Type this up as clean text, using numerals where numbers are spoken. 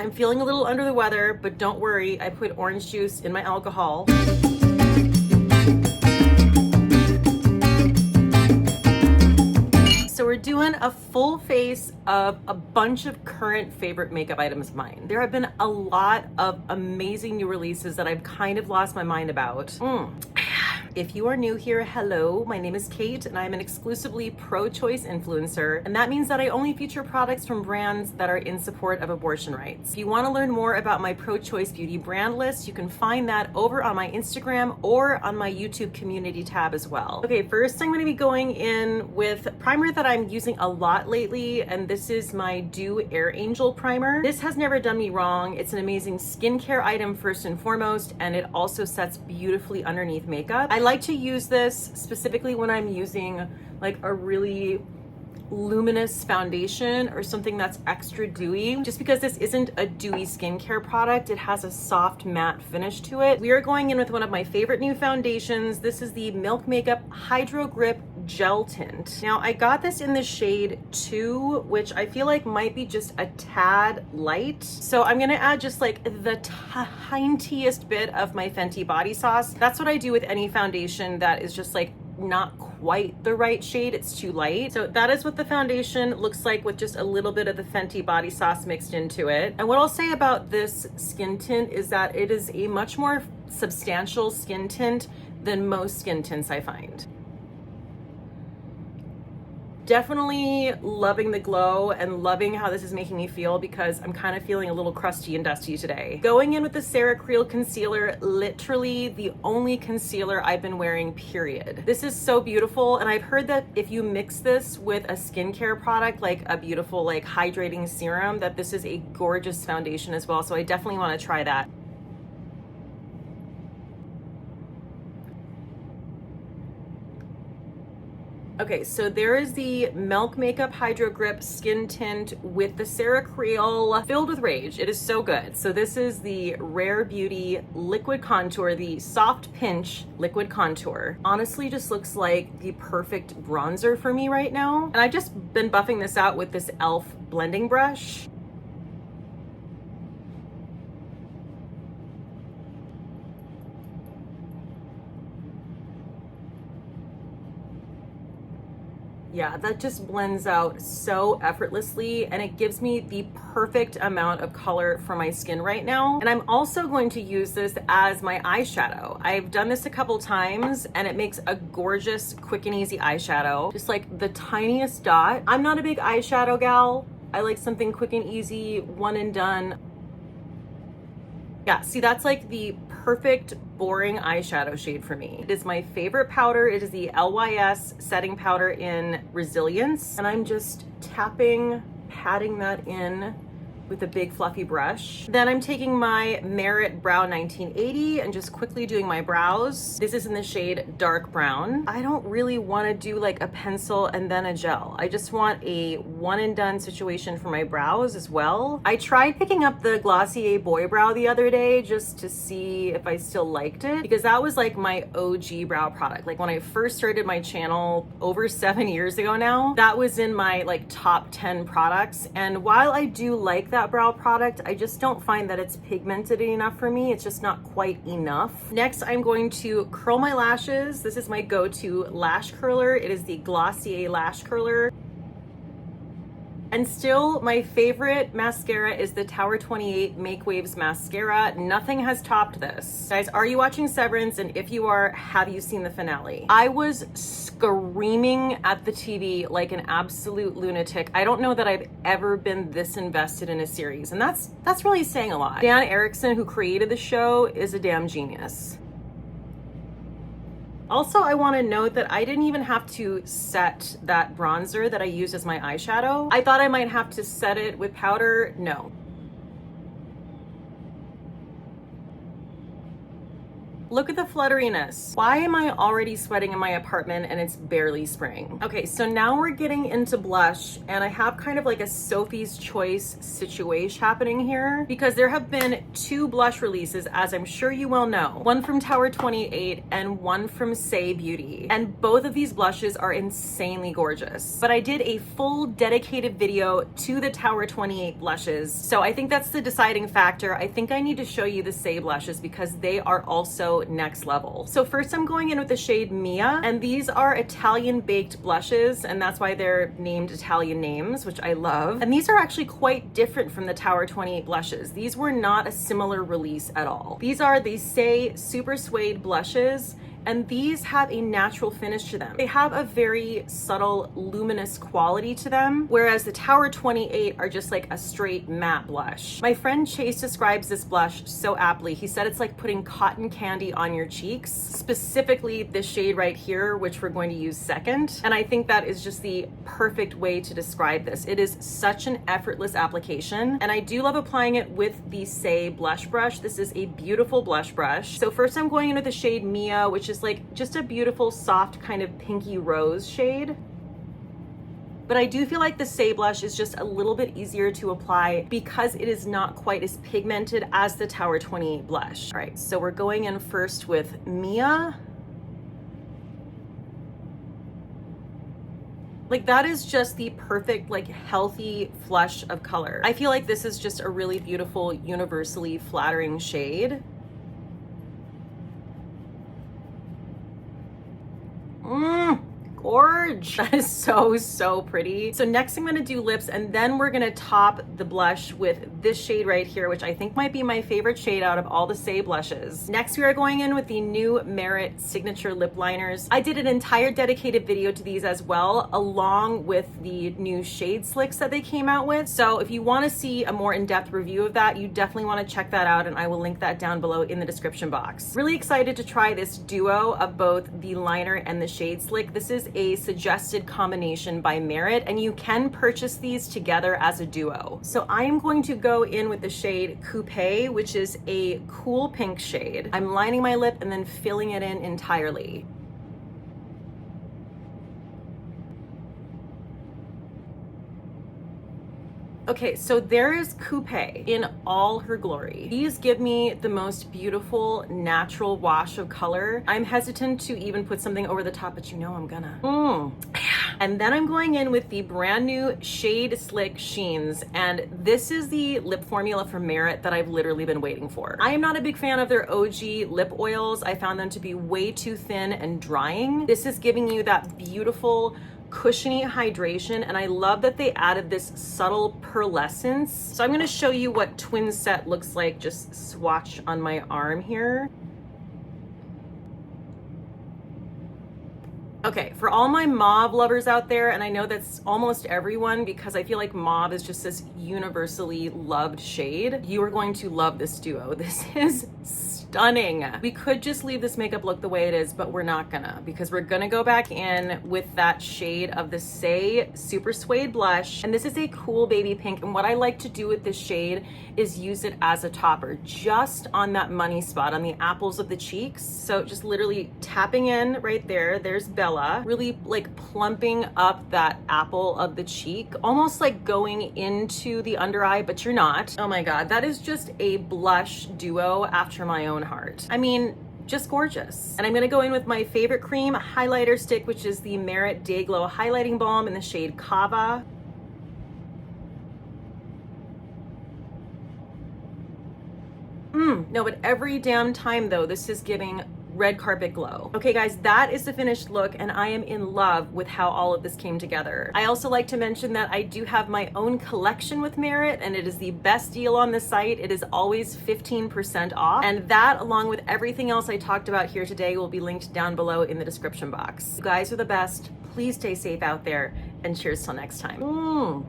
I'm feeling a little under the weather, but don't worry, I put orange juice in my alcohol. So we're doing a full face of a bunch of current favorite makeup items of mine. There have been a lot of amazing new releases that I've kind of lost my mind about. If you are new here, hello, my name is Cate and I'm an exclusively pro-choice influencer, and that means that I only feature products from brands that are in support of abortion rights. If you want to learn more about my pro-choice beauty brand list, you can find that over on my Instagram or on my YouTube community tab as well. Okay, first I'm going to be going in with a primer that I'm using a lot lately, and this is my Dew Air Angel primer. This has never done me wrong. It's an amazing skincare item first and foremost, and it also sets beautifully underneath makeup. I like to use this specifically when I'm using like a really luminous foundation or something that's extra dewy. Just because this isn't a dewy skincare product, it has a soft matte finish to it. We are going in with one of my favorite new foundations. This is the Milk Makeup Hydro Grip Gel Tint. Now I got this in the shade 2, which I feel like might be just a tad light. So I'm gonna add just like the tiniest bit of my Fenty body sauce. That's what I do with any foundation that is just like not quite the right shade, it's too light. So that is what the foundation looks like with just a little bit of the Fenty body sauce mixed into it. And what I'll say about this skin tint is that it is a much more substantial skin tint than most skin tints I find. Definitely loving the glow and loving how this is making me feel because I'm kind of feeling a little crusty and dusty today. Going in with the CeraCreel concealer, literally the only concealer I've been wearing, period. This is so beautiful, and I've heard that if you mix this with a skincare product, like a beautiful like hydrating serum, that this is a gorgeous foundation as well. So I definitely want to try that. Okay, so there is the Milk Makeup Hydro Grip Skin Tint with the CeraCreel Filled with Rage. It is so good. So this is the Rare Beauty Liquid Contour, the Soft Pinch Liquid Contour. Honestly, just looks like the perfect bronzer for me right now. And I've just been buffing this out with this e.l.f. blending brush. Yeah, that just blends out so effortlessly, and it gives me the perfect amount of color for my skin right now. And I'm also going to use this as my eyeshadow. I've done this a couple times and it makes a gorgeous, quick and easy eyeshadow. Just like the tiniest dot. I'm not a big eyeshadow gal. I like something quick and easy, one and done. Yeah, see, that's like the perfect boring eyeshadow shade for me. It is my favorite powder. It is the LYS setting powder in Resilience. And I'm just patting that in with a big fluffy brush. Then I'm taking my Merit Brow 1980 and just quickly doing my brows. This is in the shade Dark Brown. I don't really want to do like a pencil and then a gel. I just want a one and done situation for my brows as well. I tried picking up the Glossier Boy Brow the other day just to see if I still liked it, because that was like my OG brow product. Like when I first started my channel over 7 years ago now, that was in my like top 10 products. And while I do like that brow product, I just don't find that it's pigmented enough for me. It's just not quite enough. Next, I'm going to curl my lashes. This is my go-to lash curler. It is the Glossier lash curler. And still, my favorite mascara is the Tower 28 Make Waves mascara. Nothing has topped this. Guys, are you watching Severance? And if you are, have you seen the finale? I was screaming at the TV like an absolute lunatic. I don't know that I've ever been this invested in a series, and that's really saying a lot. Dan Erickson, who created the show, is a damn genius. Also, I want to note that I didn't even have to set that bronzer that I used as my eyeshadow. I thought I might have to set it with powder. No. Look at the flutteriness. Why am I already sweating in my apartment and it's barely spring? Okay, so now we're getting into blush, and I have kind of like a Sophie's Choice situation happening here because there have been 2 blush releases, as I'm sure you well know. One from Tower 28 and one from Say Beauty. And both of these blushes are insanely gorgeous. But I did a full dedicated video to the Tower 28 blushes. So I think that's the deciding factor. I think I need to show you the Say blushes because they are also next level. So first I'm going in with the shade Mia, and these are Italian baked blushes, and that's why they're named Italian names, which I love. And these are actually quite different from the Tower 28 blushes. These were not a similar release at all. These are the Say Super Suede blushes, and these have a natural finish to them. They have a very subtle luminous quality to them, whereas the Tower 28 are just like a straight matte blush. My friend Chase describes this blush so aptly. He said it's like putting cotton candy on your cheeks, specifically this shade right here, which we're going to use second. And I think that is just the perfect way to describe this. It is such an effortless application, and I do love applying it with the Say blush brush. This is a beautiful blush brush. So first I'm going in with the shade Mia, which is like just a beautiful soft kind of pinky rose shade. But I do feel like the Say blush is just a little bit easier to apply because it is not quite as pigmented as the Tower 28 blush. All right, so we're going in first with Mia. Like that is just the perfect, like healthy flush of color. I feel like this is just a really beautiful, universally flattering shade. Gorge. That is so pretty. So next I'm gonna do lips, and then we're gonna top the blush with this shade right here, which I think might be my favorite shade out of all the Say blushes. Next we are going in with the new Merit Signature Lip Liners. I did an entire dedicated video to these as well, along with the new shade slicks that they came out with. So if you wanna see a more in-depth review of that, you definitely wanna check that out, and I will link that down below in the description box. Really excited to try this duo of both the liner and the shade slick. This is a suggested combination by Merit, and you can purchase these together as a duo. So I am going to go in with the shade Coupe, which is a cool pink shade. I'm lining my lip and then filling it in entirely. Okay, so there is Coupe in all her glory. These give me the most beautiful natural wash of color. I'm hesitant to even put something over the top, but you know I'm gonna. And then I'm going in with the brand new Shade Slick Sheens, and this is the lip formula from Merit that I've literally been waiting for. I am not a big fan of their OG lip oils. I found them to be way too thin and drying. This is giving you that beautiful cushiony hydration, and I love that they added this subtle pearlescence. So I'm going to show you what Twin Set looks like, just swatch on my arm here. Okay, for all my mauve lovers out there, and I know that's almost everyone because I feel like mauve is just this universally loved shade, you are going to love this duo. This is stunning. We could just leave this makeup look the way it is, but we're not gonna, because we're gonna go back in with that shade of the Say Super Suede blush. And this is a cool baby pink. And what I like to do with this shade is use it as a topper, just on that money spot, on the apples of the cheeks. So just literally tapping in right there. There's Bella, really like plumping up that apple of the cheek, almost like going into the under eye, but you're not. Oh my God, that is just a blush duo after my own heart. I mean, just gorgeous. And I'm gonna go in with my favorite cream highlighter stick, which is the Merit Day Glow Highlighting Balm in the shade Kava. No, but every damn time though, this is giving red carpet glow. Okay guys, that is the finished look, and I am in love with how all of this came together. I also like to mention that I do have my own collection with Merit, and it is the best deal on the site. It is always 15% off, and that, along with everything else I talked about here today, will be linked down below in the description box. You guys are the best. Please stay safe out there, and cheers till next time.